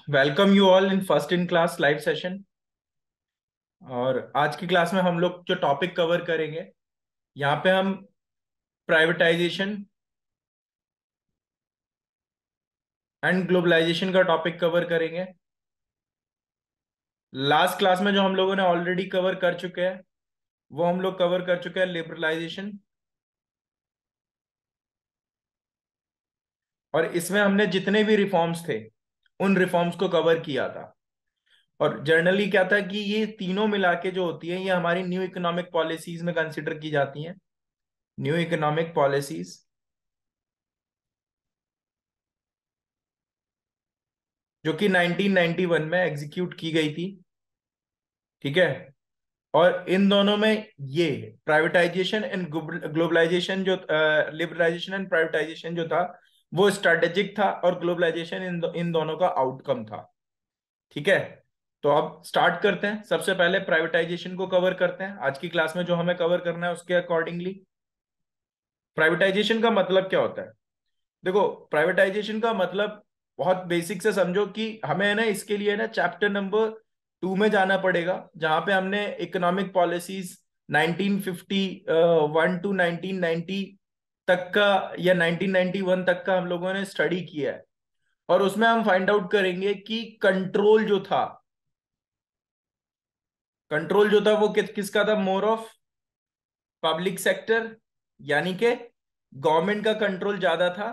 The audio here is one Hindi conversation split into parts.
Welcome you all in first in class live session. और आज की क्लास में हम लोग जो टॉपिक कवर करेंगे, यहाँ पे हम प्राइवेटाइजेशन एंड ग्लोबलाइजेशन का टॉपिक कवर करेंगे। लास्ट क्लास में जो हम लोगों ने ऑलरेडी कवर कर चुके हैं, वो हम लोग कवर कर चुके हैं लिबरलाइजेशन। और इसमें हमने जितने भी रिफॉर्म्स थे, उन रिफॉर्म्स को कवर किया था। और जनरली क्या था कि ये तीनों मिला के जो होती है, ये हमारी न्यू इकोनॉमिक पॉलिसीज में कंसिडर की जाती हैं। न्यू इकोनॉमिक पॉलिसीज जो कि 1991 में एग्जीक्यूट की गई थी। ठीक है। और इन दोनों में ये प्राइवेटाइजेशन एंड ग्लोबलाइजेशन जो लिबरलाइजेशन एंड प्राइवेटाइजेशन जो था, वो स्ट्रेटेजिक था, और ग्लोबलाइजेशन इन दोनों का आउटकम था। ठीक है। तो अब स्टार्ट करते हैं। सबसे पहले प्राइवेटाइजेशन को कवर करते हैं आज की क्लास में। जो हमें कवर करना है उसके अकॉर्डिंगली, प्राइवेटाइजेशन का मतलब क्या होता है? देखो, प्राइवेटाइजेशन का मतलब बहुत बेसिक से समझो कि हमें है ना, इसके लिए ना चैप्टर नंबर 2 में जाना पड़ेगा, जहां पे हमने इकोनॉमिक पॉलिसीज 1951 टू 1990 तक का, या 1991 तक का हम लोगों ने स्टडी किया है। और उसमें हम फाइंड आउट करेंगे कि कंट्रोल जो था वो किसका था? मोर ऑफ पब्लिक सेक्टर, यानी कि गवर्नमेंट का कंट्रोल ज्यादा था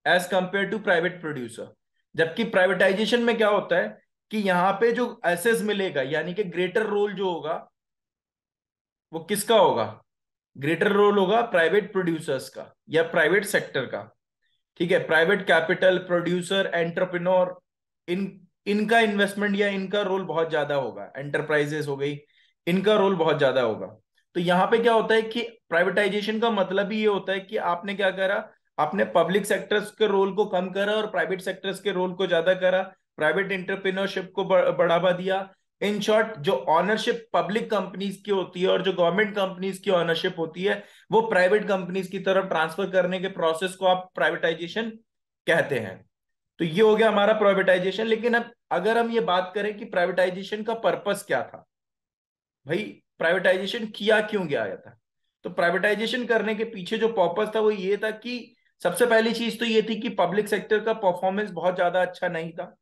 as compare to private producer. जबकि प्राइवेटाइजेशन में क्या होता है कि यहां पे जो एसेस मिलेगा, यानी कि ग्रेटर रोल जो होगा, वो किसका होगा? ग्रेटर रोल होगा प्राइवेट प्रोड्यूसर्स का या प्राइवेट सेक्टर का। ठीक है। प्राइवेट कैपिटल, प्रोड्यूसर, एंटरप्रेन्योर, इन इनका इन्वेस्टमेंट या इनका रोल बहुत ज्यादा होगा। एंटरप्राइजेस हो गई, इनका रोल बहुत ज्यादा होगा। तो यहां पे क्या होता है कि प्राइवेटाइजेशन का मतलब ही ये होता है कि आपने क्या करा, आपने पब्लिक सेक्टर्स के रोल को कम करा और प्राइवेट सेक्टर्स के रोल को ज्यादा करा। प्राइवेट एंटरप्रेन्योरशिप को बढ़ावा दिया। इन शॉर्ट, जो ऑनरशिप पब्लिक कंपनीज की होती है और जो गवर्नमेंट कंपनीज की ऑनरशिप होती है, वो प्राइवेट कंपनीज की तरफ ट्रांसफर करने के प्रोसेस को आप प्राइवेटाइजेशन कहते हैं। तो ये हो गया हमारा प्राइवेटाइजेशन। लेकिन अब अगर हम ये बात करें कि प्राइवेटाइजेशन का पर्पस क्या था, भाई प्राइवेटाइजेशन किया क्यों गया था, तो प्राइवेटाइजेशन करने के पीछे जो पर्पस था वो ये था कि सबसे पहली चीज तो ये थी कि पब्लिक सेक्टर का परफॉर्मेंस बहुत ज्यादा अच्छा नहीं था।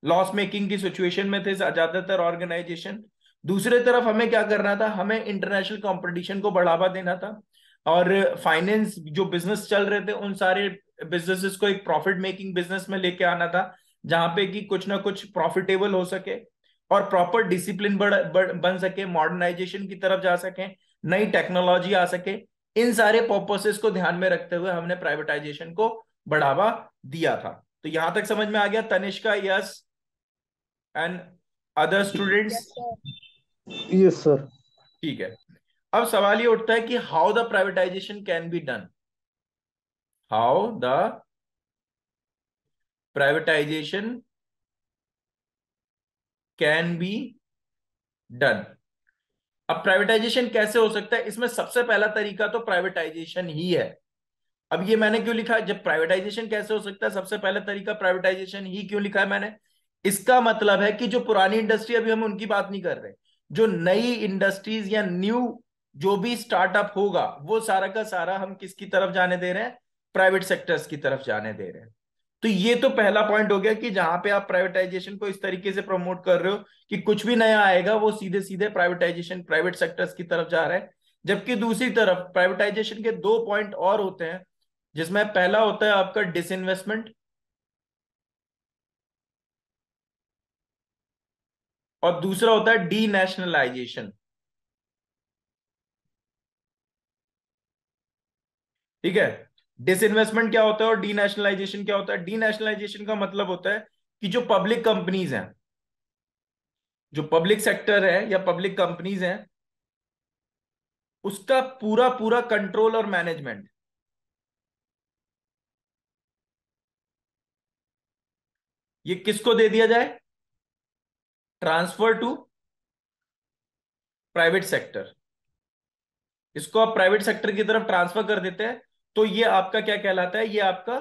लॉस मेकिंग की सिचुएशन में थे ज्यादातर ऑर्गेनाइजेशन। दूसरे तरफ हमें क्या करना था? हमें इंटरनेशनल कंपटीशन को बढ़ावा देना था। और फाइनेंस जो बिजनेस चल रहे थे, उन सारे बिजनेसेस को एक प्रॉफिट मेकिंग बिजनेस में लेके आना था, जहां पे कि कुछ ना कुछ प्रॉफिटेबल हो सके और प्रॉपर डिसिप्लिन बन सके, मॉडर्नाइजेशन की तरफ जा सके, नई टेक्नोलॉजी आ सके। इन सारे पर्पसेस को ध्यान में रखते हुए हमने प्राइवेटाइजेशन को बढ़ावा दिया था। तो यहां तक समझ में आ गया Tanishka? Yes. And other students? Yes sir. ठीक है। अब सवाल ये उठता है कि how the privatisation can be done. How the privatisation can be done. अब प्राइवेटाइजेशन कैसे हो सकता है? इसमें सबसे पहला तरीका तो प्राइवेटाइजेशन ही है। अब ये मैंने क्यों लिखा? जब प्राइवेटाइजेशन कैसे हो सकता है, सबसे पहला तरीका प्राइवेटाइजेशन ही क्यों लिखा है मैंने? इसका मतलब है कि जो पुरानी इंडस्ट्री, अभी हम उनकी बात नहीं कर रहे, जो नई इंडस्ट्रीज या न्यू जो भी स्टार्टअप होगा, वो सारा का सारा हम किसकी तरफ जाने दे रहे हैं? प्राइवेट सेक्टर्स की तरफ जाने दे रहे हैं। तो ये तो पहला पॉइंट हो गया कि जहां पे आप प्राइवेटाइजेशन को इस तरीके से प्रमोट कर रहे हो कि कुछ भी नया आएगा वो सीधे सीधे प्राइवेटाइजेशन, प्राइवेट सेक्टर्स की तरफ जा रहा है। जबकि दूसरी तरफ प्राइवेटाइजेशन के दो पॉइंट और होते हैं, जिसमें पहला होता है आपका डिसइन्वेस्टमेंट, और दूसरा होता है डी नेशनलाइजेशन। ठीक है। डिसइन्वेस्टमेंट क्या होता है और डी नेशनलाइजेशन क्या होता है? डी नेशनलाइजेशन का मतलब होता है कि जो पब्लिक कंपनीज हैं, जो पब्लिक सेक्टर है या पब्लिक कंपनीज हैं, उसका पूरा पूरा कंट्रोल और मैनेजमेंट ये किसको दे दिया जाए? Transfer to private sector. इसको आप प्राइवेट सेक्टर की तरफ ट्रांसफर कर देते हैं, तो ये आपका क्या कहलाता है? ये आपका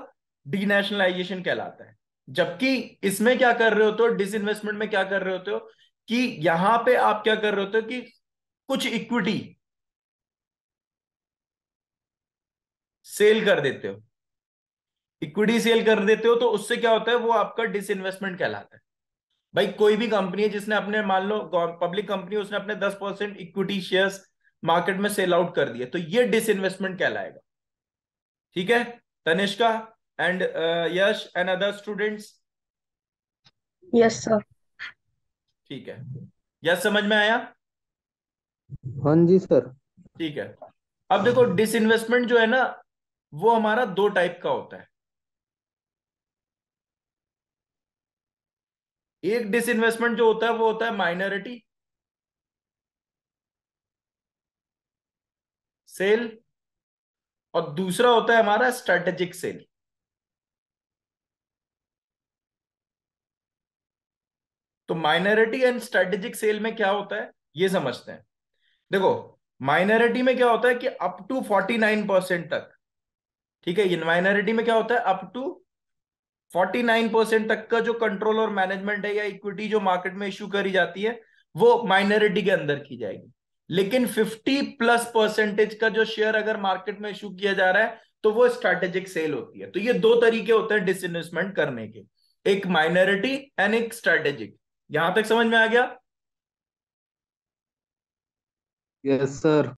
डीनेशनलाइजेशन कहलाता है। जबकि इसमें क्या कर रहे होते हो, डिसइन्वेस्टमेंट में क्या कर रहे होते हो कि यहां पे आप क्या कर रहे होते हो कि कुछ इक्विटी सेल कर देते हो। इक्विटी सेल कर देते हो तो उससे क्या होता है, वो आपका डिसइन्वेस्टमेंट कहलाता है। भाई कोई भी कंपनी है जिसने अपने, मान लो पब्लिक कंपनी, उसने अपने 10% इक्विटी शेयर्स मार्केट में सेल आउट कर दिए, तो ये डिसइन्वेस्टमेंट कहलाएगा। ठीक है Tanishka and Yash and other students? Yes sir. ठीक है, यश समझ में आया? हाँ जी सर। ठीक है। अब देखो डिसइन्वेस्टमेंट जो है ना, वो हमारा दो टाइप का होता है। एक डिसइन्वेस्टमेंट जो होता है वो होता है माइनॉरिटी सेल, और दूसरा होता है हमारा स्ट्रेटेजिक सेल। तो माइनॉरिटी एंड स्ट्रेटेजिक सेल में क्या होता है ये समझते हैं। देखो माइनॉरिटी में क्या होता है कि अप टू 49% तक, ठीक है, ये माइनॉरिटी में क्या होता है, अप टू 49% तक का जो कंट्रोल और मैनेजमेंट है या इक्विटी जो मार्केट में इश्यू करी जाती है, वो माइनॉरिटी के अंदर की जाएगी। लेकिन 50+% का जो शेयर अगर मार्केट में इश्यू किया जा रहा है तो वो स्ट्रैटेजिक सेल होती है। तो ये दो तरीके होते हैं डिसइन्वेस्टमेंट करने के, एक माइनॉरिटी एंड एक स्ट्रैटेजिक। यहां तक समझ में आ गया? Yes sir.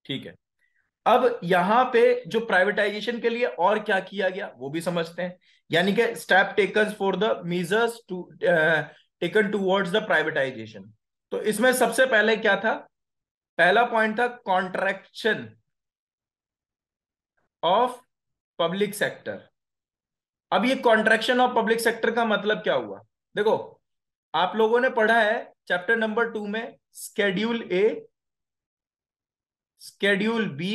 ठीक है। अब यहां पे जो प्राइवेटाइजेशन के लिए और क्या किया गया वो भी समझते हैं, यानी कि step taken for the measures to taken towards the privatization. तो इसमें सबसे पहले क्या था, पहला पॉइंट था कॉन्ट्रैक्शन ऑफ पब्लिक सेक्टर। अब ये कॉन्ट्रैक्शन ऑफ पब्लिक सेक्टर का मतलब क्या हुआ? देखो आप लोगों ने पढ़ा है चैप्टर नंबर 2 में schedule A, schedule B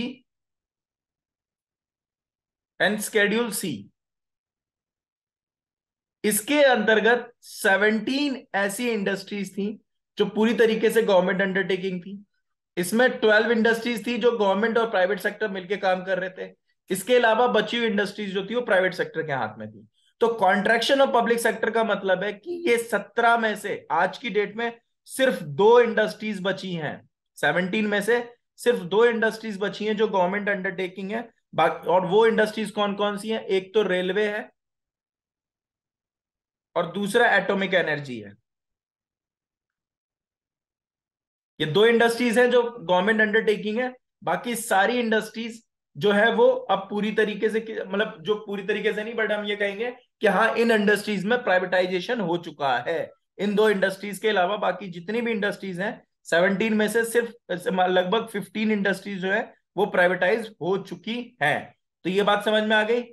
and schedule C. इसके अंतर्गत 17 ऐसी इंडस्ट्रीज थी जो पूरी तरीके से गवर्नमेंट अंडरटेकिंग थी। इसमें 12 इंडस्ट्रीज थी जो गवर्नमेंट और प्राइवेट सेक्टर मिलकर काम कर रहे थे। इसके अलावा बची हुई इंडस्ट्रीज जो थी वो प्राइवेट सेक्टर के हाथ में थी। तो कॉन्ट्रैक्शन ऑफ पब्लिक सेक्टर का मतलब है कि ये 17 में से आज की डेट में सिर्फ दो इंडस्ट्रीज बची हैं। 17 में से सिर्फ दो इंडस्ट्रीज बची हैं जो गवर्नमेंट अंडरटेकिंग है। और वो इंडस्ट्रीज कौन कौन सी हैं? एक तो रेलवे है और दूसरा एटॉमिक एनर्जी है। ये दो इंडस्ट्रीज हैं जो गवर्नमेंट अंडरटेकिंग है। बाकी सारी इंडस्ट्रीज जो है वो अब पूरी तरीके से, मतलब जो पूरी तरीके से नहीं, बट हम ये कहेंगे कि हाँ इन इंडस्ट्रीज में प्राइवेटाइजेशन हो चुका है। इन दो इंडस्ट्रीज के अलावा बाकी जितनी भी इंडस्ट्रीज हैं, 17 में से सिर्फ लगभग 15 इंडस्ट्रीज जो है वो प्राइवेटाइज हो चुकी हैं। तो ये बात समझ में आ गई?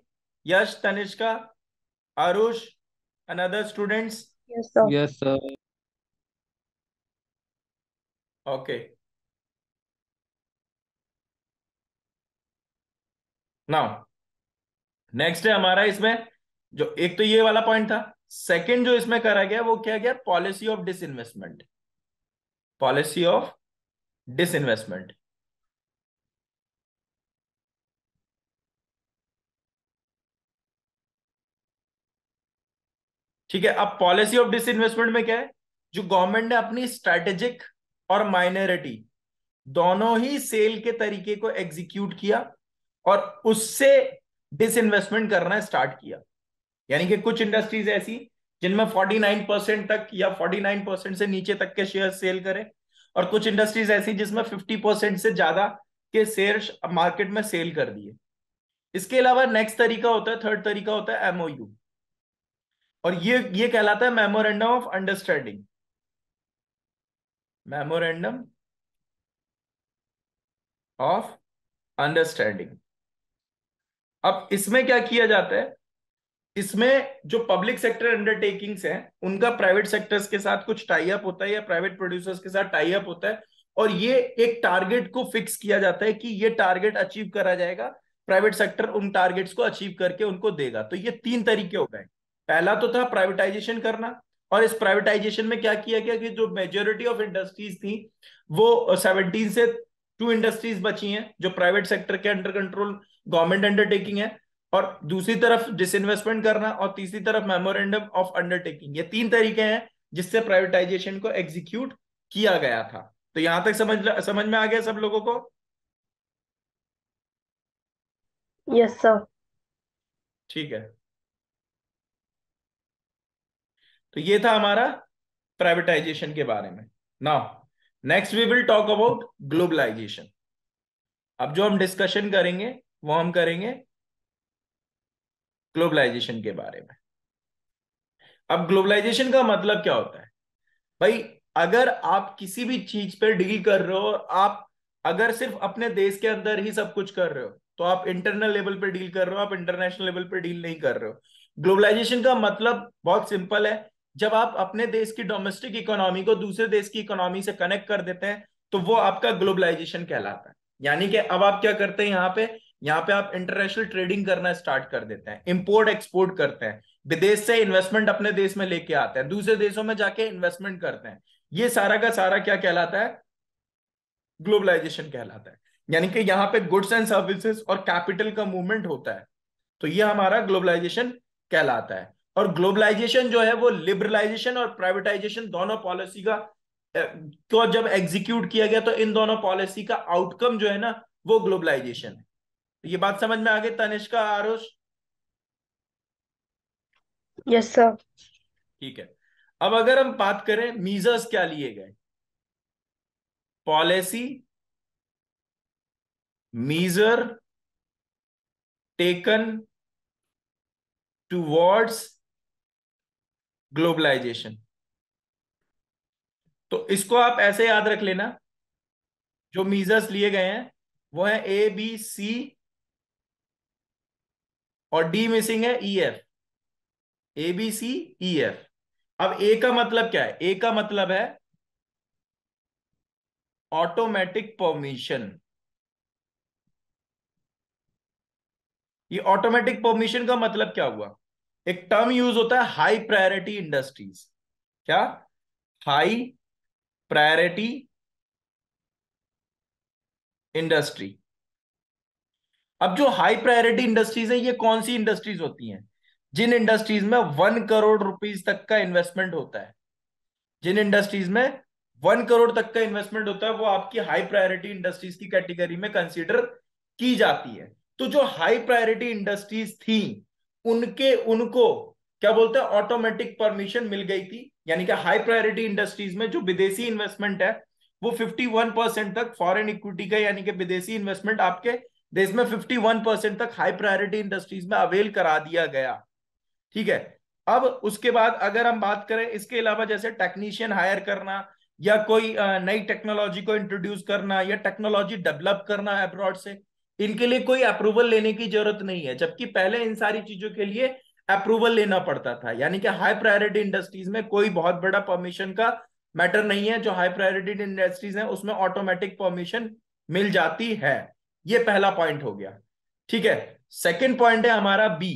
Yash, Tanishka, Aarush, another students? Yes sir. Yes sir. Okay, now next है हमारा इसमें, जो एक तो ये वाला पॉइंट था, सेकंड जो इसमें करा गया वो क्या गया, policy of disinvestment. Policy of disinvestment. ठीक है, अब पॉलिसी ऑफ डिसइन्वेस्टमेंट में क्या है, जो गवर्नमेंट ने अपनी स्ट्रैटेजिक और माइनॉरिटी दोनों ही सेल के तरीके को एग्जीक्यूट किया और उससे डिसइन्वेस्टमेंट करना स्टार्ट किया। यानी कि कुछ इंडस्ट्रीज ऐसी जिनमें 49% तक या 49% से नीचे तक के शेयर सेल करें, और कुछ इंडस्ट्रीज ऐसी जिसमें 50% से ज्यादा के शेयर मार्केट में सेल कर दिए। इसके अलावा नेक्स्ट तरीका होता है, थर्ड तरीका होता है एमओयू, और ये कहलाता है memorandum of understanding. Memorandum of understanding. अब इसमें क्या किया जाता है, इसमें जो पब्लिक सेक्टर अंडरटेकिंग्स हैं उनका प्राइवेट सेक्टर्स के साथ कुछ टाई अप होता है या प्राइवेट प्रोड्यूसर्स के साथ टाई अप होता है, और ये एक टारगेट को फिक्स किया जाता है कि ये टारगेट अचीव करा जाएगा। प्राइवेट सेक्टर उन टारगेट्स को अचीव करके उनको देगा। तो ये तीन तरीके हो गए। पहला तो था प्राइवेटाइजेशन करना, और इस प्राइवेटाइजेशन में क्या किया गया कि जो मेजोरिटी ऑफ इंडस्ट्रीज थी वो 17 से 2 इंडस्ट्रीज बची हैं जो प्राइवेट सेक्टर के अंडर कंट्रोल गवर्नमेंट अंडरटेकिंग है। और दूसरी तरफ डिसइन्वेस्टमेंट करना, और तीसरी तरफ मेमोरेंडम ऑफ अंडरटेकिंग। ये तीन तरीके हैं जिससे प्राइवेटाइजेशन को एग्जीक्यूट किया गया था। तो यहां तक समझ में आ गया सब लोगों को? Yes sir. ठीक है, तो ये था हमारा प्राइवेटाइजेशन के बारे में। Now next we will talk about globalization. अब जो हम डिस्कशन करेंगे वो हम करेंगे ग्लोबलाइजेशन के बारे में। अब ग्लोबलाइजेशन का मतलब क्या होता है भाई? अगर आप किसी भी चीज पर डील कर रहे हो और आप अगर सिर्फ अपने देश के अंदर ही सब कुछ कर रहे हो तो आप इंटरनल लेवल पे डील कर रहे हो, आप इंटरनेशनल लेवल पे डील नहीं कर रहे हो। ग्लोबलाइजेशन का मतलब बहुत सिंपल है, जब आप अपने देश की डोमेस्टिक इकोनॉमी को दूसरे देश की इकोनॉमी से कनेक्ट कर देते हैं तो वो आपका ग्लोबलाइजेशन कहलाता है। यानी कि अब आप क्या करते हैं, यहाँ पे आप इंटरनेशनल ट्रेडिंग करना स्टार्ट कर देते हैं, इंपोर्ट एक्सपोर्ट करते हैं, विदेश से इन्वेस्टमेंट अपने देश में लेके आते हैं, दूसरे देशों में जाके इन्वेस्टमेंट करते हैं। ये सारा का सारा क्या कहलाता है? ग्लोबलाइजेशन कहलाता है। यानी कि यहाँ पे गुड्स एंड सर्विसेज और कैपिटल का मूवमेंट होता है, तो ये हमारा ग्लोबलाइजेशन कहलाता है। और ग्लोबलाइजेशन जो है वो लिबरलाइजेशन और प्राइवेटाइजेशन दोनों पॉलिसी का को जब एग्जीक्यूट किया गया तो इन दोनों पॉलिसी का आउटकम जो है ना वो ग्लोबलाइजेशन है। तो ये बात समझ में आ गई तनिष्का, आरुष? Yes sir. ठीक है, अब अगर हम बात करें मीजर्स क्या लिए गए, policy measure taken towards globalization, तो इसको आप ऐसे याद रख लेना। जो मीजर्स लिए गए हैं वो है ABC, और डी मिसिंग है EF। ABCEF। अब ए का मतलब क्या है? ए का मतलब है ऑटोमेटिक परमिशन। ये ऑटोमेटिक परमिशन का मतलब क्या हुआ? एक टर्म यूज होता है हाई प्रायोरिटी इंडस्ट्रीज। क्या? High priority industry. अब जो हाई प्रायोरिटी इंडस्ट्रीज है ये कौन सी इंडस्ट्रीज होती हैं? जिन इंडस्ट्रीज में 1 करोड़ रुपीस तक का इन्वेस्टमेंट होता है, जिन इंडस्ट्रीज में 1 करोड़ तक का इन्वेस्टमेंट होता है वो आपकी हाई प्रायोरिटी इंडस्ट्रीज की कैटेगरी में कंसीडर की जाती है। तो जो हाई प्रायोरिटी इंडस्ट्रीज थी उनके उनको क्या बोलते हैं? ऑटोमेटिक परमिशन मिल गई थी। यानी कि हाई प्रायोरिटी इंडस्ट्रीज में जो विदेशी इन्वेस्टमेंट है वो 51% तक फॉरेन इक्विटी का, यानी कि विदेशी इन्वेस्टमेंट आपके देश में 51% तक हाई प्रायोरिटी इंडस्ट्रीज में अवेल करा दिया गया। ठीक है, अब उसके बाद अगर हम बात करें इसके अलावा जैसे टेक्नीशियन हायर करना या कोई नई टेक्नोलॉजी को इंट्रोड्यूस करना या टेक्नोलॉजी डेवलप करना अब्रॉड से, इनके लिए कोई अप्रूवल लेने की जरूरत नहीं है, जबकि पहले इन सारी चीजों के लिए अप्रूवल लेना पड़ता था। यानी कि हाई प्रायोरिटी इंडस्ट्रीज में कोई बहुत बड़ा परमिशन का मैटर नहीं है, जो हाई प्रायोरिटी इंडस्ट्रीज है उसमें ऑटोमेटिक परमिशन मिल जाती है। ये पहला पॉइंट हो गया। ठीक है, सेकेंड पॉइंट है हमारा बी।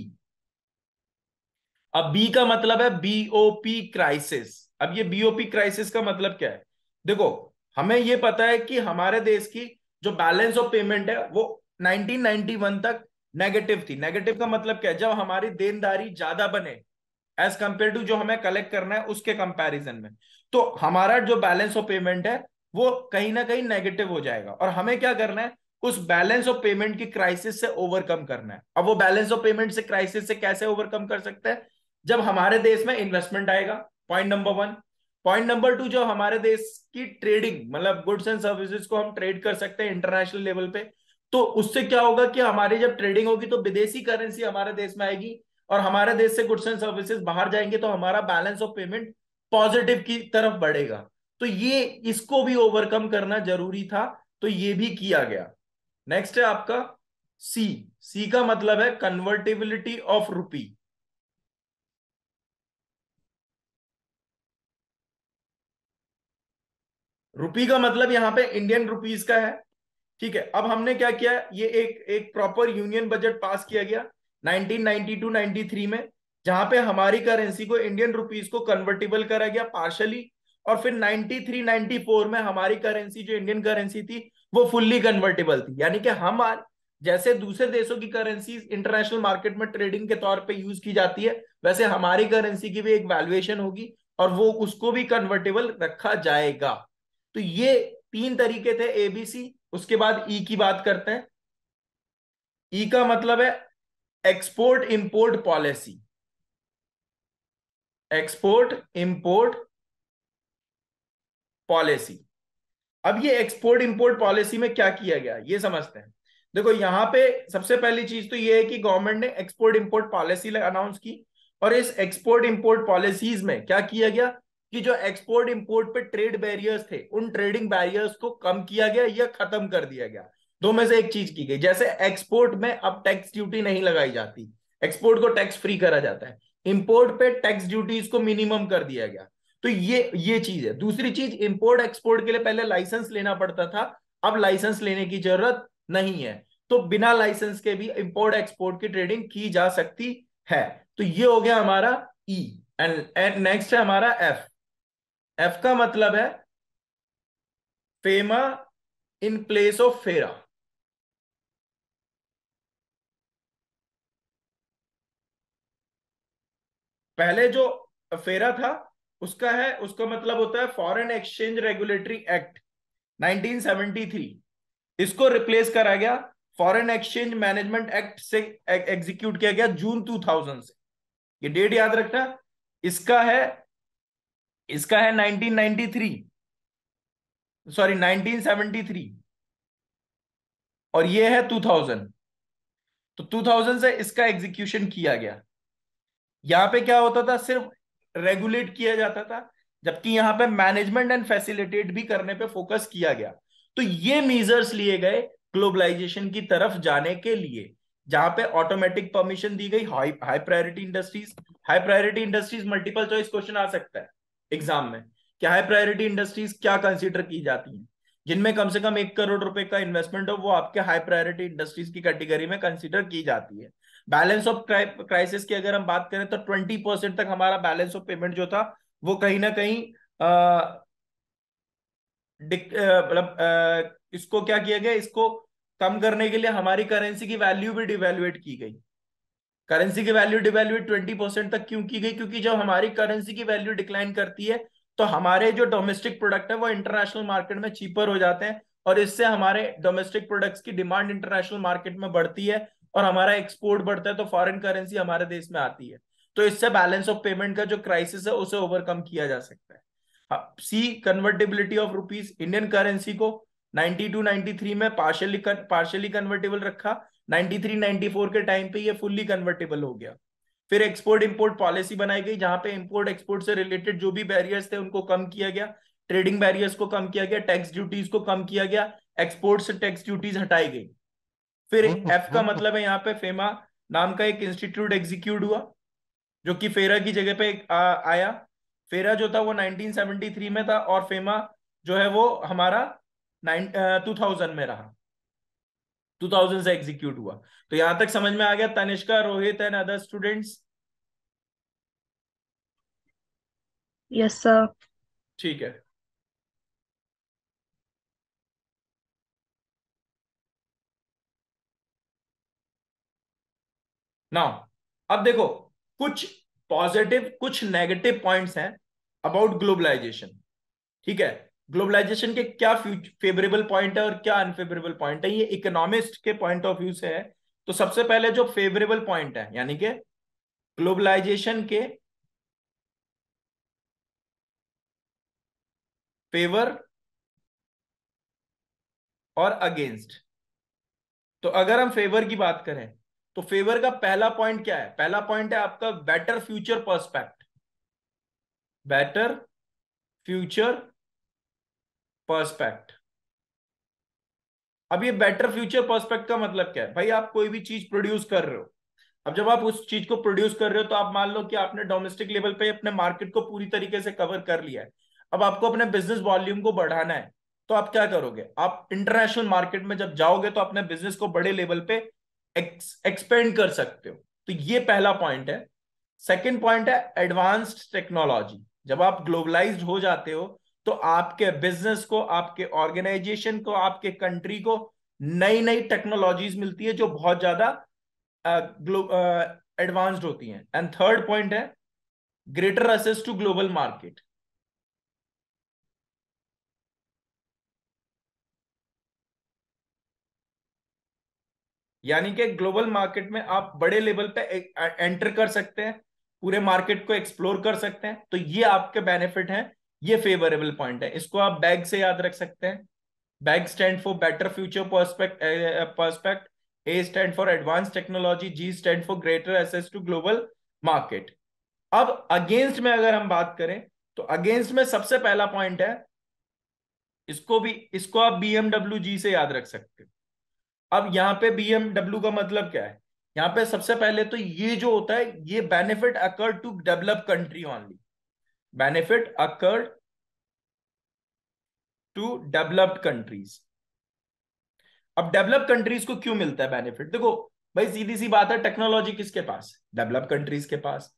अब बी का मतलब है BOP क्राइसिस। अब ये BOP क्राइसिस का मतलब क्या है? देखो, हमें ये पता है कि हमारे देश की जो बैलेंस ऑफ पेमेंट है वो 1991 तक नेगेटिव थी। नेगेटिव का मतलब क्या है? जब हमारी देनदारी ज्यादा बने एज कंपेयर टू जो हमें कलेक्ट करना है उसके कंपैरिजन में, तो हमारा जो बैलेंस ऑफ पेमेंट है वो कहीं ना कहीं नेगेटिव हो जाएगा। और हमें क्या करना है? उस बैलेंस ऑफ पेमेंट की क्राइसिस से ओवरकम करना है। अब वो बैलेंस ऑफ पेमेंट से क्राइसिस से कैसे ओवरकम कर सकते हैं? जब हमारे देश में इन्वेस्टमेंट आएगा, पॉइंट नंबर 1। पॉइंट नंबर 2, जो हमारे देश की ट्रेडिंग मतलब गुड्स एंड सर्विसेज को हम ट्रेड कर सकते हैं इंटरनेशनल लेवल पे, तो उससे क्या होगा कि हमारी जब ट्रेडिंग होगी तो विदेशी करेंसी हमारे देश में आएगी और हमारे देश से गुड्स एंड सर्विसेज बाहर जाएंगे तो हमारा बैलेंस ऑफ पेमेंट पॉजिटिव की तरफ बढ़ेगा। तो ये इसको भी ओवरकम करना जरूरी था, तो ये भी किया गया। नेक्स्ट है आपका सी। सी का मतलब है कन्वर्टेबिलिटी ऑफ रुपी। रुपी का मतलब यहां पे इंडियन रुपीज का है। ठीक है, अब हमने क्या किया, ये एक एक प्रॉपर यूनियन बजट पास किया गया 1992-93 में, जहां पे हमारी करेंसी को इंडियन रुपीज को कन्वर्टेबल करा गया पार्शली। और फिर 93-94 में हमारी करेंसी जो इंडियन करेंसी थी वो फुल्ली कन्वर्टेबल थी। यानी कि हम जैसे दूसरे देशों की करेंसी इंटरनेशनल मार्केट में ट्रेडिंग के तौर पे यूज की जाती है, वैसे हमारी करेंसी की भी एक वैल्यूएशन होगी और वो उसको भी कन्वर्टेबल रखा जाएगा। तो ये तीन तरीके थे एबीसी। उसके बाद ई की बात करते हैं। ई का मतलब है export import policy. Export import policy. अब ये एक्सपोर्ट इंपोर्ट पॉलिसी में क्या किया गया ये समझते हैं। देखो यहां पे सबसे पहली चीज तो ये है कि गवर्नमेंट ने एक्सपोर्ट इंपोर्ट पॉलिसी अनाउंस की, और इस एक्सपोर्ट इंपोर्ट पॉलिसीज में क्या किया गया कि जो एक्सपोर्ट इंपोर्ट पे ट्रेड बैरियर्स थे उन ट्रेडिंग बैरियर्स को कम किया गया या खत्म कर दिया गया। दो में से एक चीज की गई। जैसे एक्सपोर्ट में अब टैक्स ड्यूटी नहीं लगाई जाती, एक्सपोर्ट को टैक्स फ्री करा जाता है। इंपोर्ट पे टैक्स ड्यूटीज को मिनिमम कर दिया गया। तो ये चीज है। दूसरी चीज, इंपोर्ट एक्सपोर्ट के लिए पहले लाइसेंस लेना पड़ता था, अब लाइसेंस लेने की जरूरत नहीं है। तो बिना लाइसेंस के भी इंपोर्ट एक्सपोर्ट की ट्रेडिंग की जा सकती है। तो ये हो गया हमारा ई। एंड नेक्स्ट है हमारा एफ। एफ का मतलब है फेमा इन प्लेस ऑफ फेरा। पहले जो फेरा था उसका मतलब होता है फॉरेन एक्सचेंज रेगुलेटरी एक्ट 1973। इसको रिप्लेस करा गया फॉरेन एक्सचेंज मैनेजमेंट एक्ट से, एग्जीक्यूट किया गया जून 2000 से। ये डेट याद रखना। इसका है इसका है 1993, सॉरी 1973, और ये है 2000। तो 2000 से इसका एग्जीक्यूशन किया गया। यहां पे क्या होता था, सिर्फ रेगुलेट किया जाता था, जबकि यहां पे मैनेजमेंट एंड फैसिलिटेट भी करने पे फोकस किया गया। तो ये मेजर्स लिए गए ग्लोबलाइजेशन की तरफ जाने के लिए, जहां पे ऑटोमेटिक परमिशन दी गई high priority industries. High priority industries multiple choice question आ सकता है एग्जाम में कि हाई प्रायोरिटी इंडस्ट्रीज क्या कंसीडर की जाती हैं। जिनमें कम से कम 1 करोड़ रुपए का इन्वेस्टमेंट हो वो आपके हाई प्रायोरिटी इंडस्ट्रीज की कैटेगरी में कंसीडर की जाती है। बैलेंस ऑफ क्राइसिस की अगर हम बात करें तो 20% तक हमारा बैलेंस ऑफ पेमेंट जो था वो कहीं ना कहीं मतलब इसको क्या किया गया, इसको कम करने के लिए हमारी करेंसी की वैल्यू भी डिवेल्युएट की गई। करेंसी की वैल्यू डिवेल्युएट 20% तक क्यों की गई? क्योंकि जब हमारी करेंसी की वैल्यू डिक्लाइन करती है तो हमारे जो डोमेस्टिक प्रोडक्ट है वो इंटरनेशनल मार्केट में चीपर हो जाते हैं, और इससे हमारे डोमेस्टिक प्रोडक्ट्स की डिमांड इंटरनेशनल मार्केट में बढ़ती है और हमारा एक्सपोर्ट बढ़ता है, तो फॉरेन करेंसी हमारे देश में आती है। तो इससे बैलेंस ऑफ पेमेंट का जो क्राइसिस है उसे ओवरकम किया जा सकता है। C convertibility of rupees. Indian currency को 92 93 में पार्शियली कन्वर्टेबल रखा, 93 94 के टाइम पे ये फुल्ली कन्वर्टेबल हो गया। फिर एक्सपोर्ट इंपोर्ट पॉलिसी बनाई गई जहां पे इंपोर्ट एक्सपोर्ट से रिलेटेड जो भी बैरियर्स थे उनको कम किया गया, ट्रेडिंग बैरियर्स को कम किया गया, टैक्स ड्यूटीज को कम किया गया, एक्सपोर्ट से टैक्स ड्यूटीज हटाई गई। फिर एफ का मतलब है यहाँ पे फेमा नाम का एक इंस्टीट्यूट एग्जीक्यूट हुआ जो कि फेरा की जगह पे आया। फेरा जो था वो 1973 में था और फेमा जो है वो हमारा 2000 में रहा, 2000 से एग्जीक्यूट हुआ। तो यहां तक समझ में आ गया Tanishka, Rohit and other students? Yes sir. ठीक है। नाउ अब देखो, कुछ पॉजिटिव कुछ नेगेटिव पॉइंट्स हैं अबाउट ग्लोबलाइजेशन। ठीक है, ग्लोबलाइजेशन के क्या फेवरेबल पॉइंट है और क्या अनफेवरेबल पॉइंट है, ये इकोनॉमिस्ट के पॉइंट ऑफ व्यू से है। तो सबसे पहले जो फेवरेबल पॉइंट है, यानी कि ग्लोबलाइजेशन के फेवर और अगेंस्ट। तो अगर हम फेवर की बात करें तो फेवर का पहला पॉइंट क्या है? पहला पॉइंट है आपका बेटर फ्यूचर पर्सपेक्ट। Better future पर्सपेक्ट। अब ये बेटर फ्यूचर पर्सपेक्ट का मतलब क्या है? भाई आप कोई भी चीज प्रोड्यूस कर रहे हो, अब जब आप उस चीज को प्रोड्यूस कर रहे हो तो आप मान लो कि आपने डोमेस्टिक लेवल पे अपने मार्केट को पूरी तरीके से कवर कर लिया है। अब आपको अपने बिजनेस वॉल्यूम को बढ़ाना है, तो आप क्या करोगे? आप इंटरनेशनल मार्केट में जब जाओगे तो अपने बिजनेस को बड़े लेवल पे एक्सपेंड कर सकते हो। तो ये पहला पॉइंट है। सेकेंड पॉइंट है एडवांस्ड टेक्नोलॉजी। जब आप ग्लोबलाइज्ड हो जाते हो तो आपके बिजनेस को, आपके ऑर्गेनाइजेशन को, आपके कंट्री को नई नई टेक्नोलॉजीज मिलती है जो बहुत ज्यादा एडवांस्ड होती हैं। एंड थर्ड पॉइंट है greater access to global market. यानी कि ग्लोबल मार्केट में आप बड़े लेवल पे एंटर कर सकते हैं, पूरे मार्केट को एक्सप्लोर कर सकते हैं। तो ये आपके बेनिफिट हैं, ये फेवरेबल पॉइंट है। इसको आप बैग से याद रख सकते हैं। Bag stand for better future prospect, A stand for advance technology, G stand for greater access to global market. अब अगेंस्ट में अगर हम बात करें तो अगेंस्ट में सबसे पहला पॉइंट है, इसको आप बीएमडब्ल्यू जी से याद रख सकते हैं। अब यहां पे बीएमडब्ल्यू का मतलब क्या है? यहां पे सबसे पहले तो ये जो होता है, ये benefit occur to develop country only. Benefit occur to developed countries. अब डेवलप कंट्रीज को क्यों मिलता है बेनिफिट? देखो भाई, सीधी सी बात है, टेक्नोलॉजी किसके पास? डेवलप कंट्रीज के पास।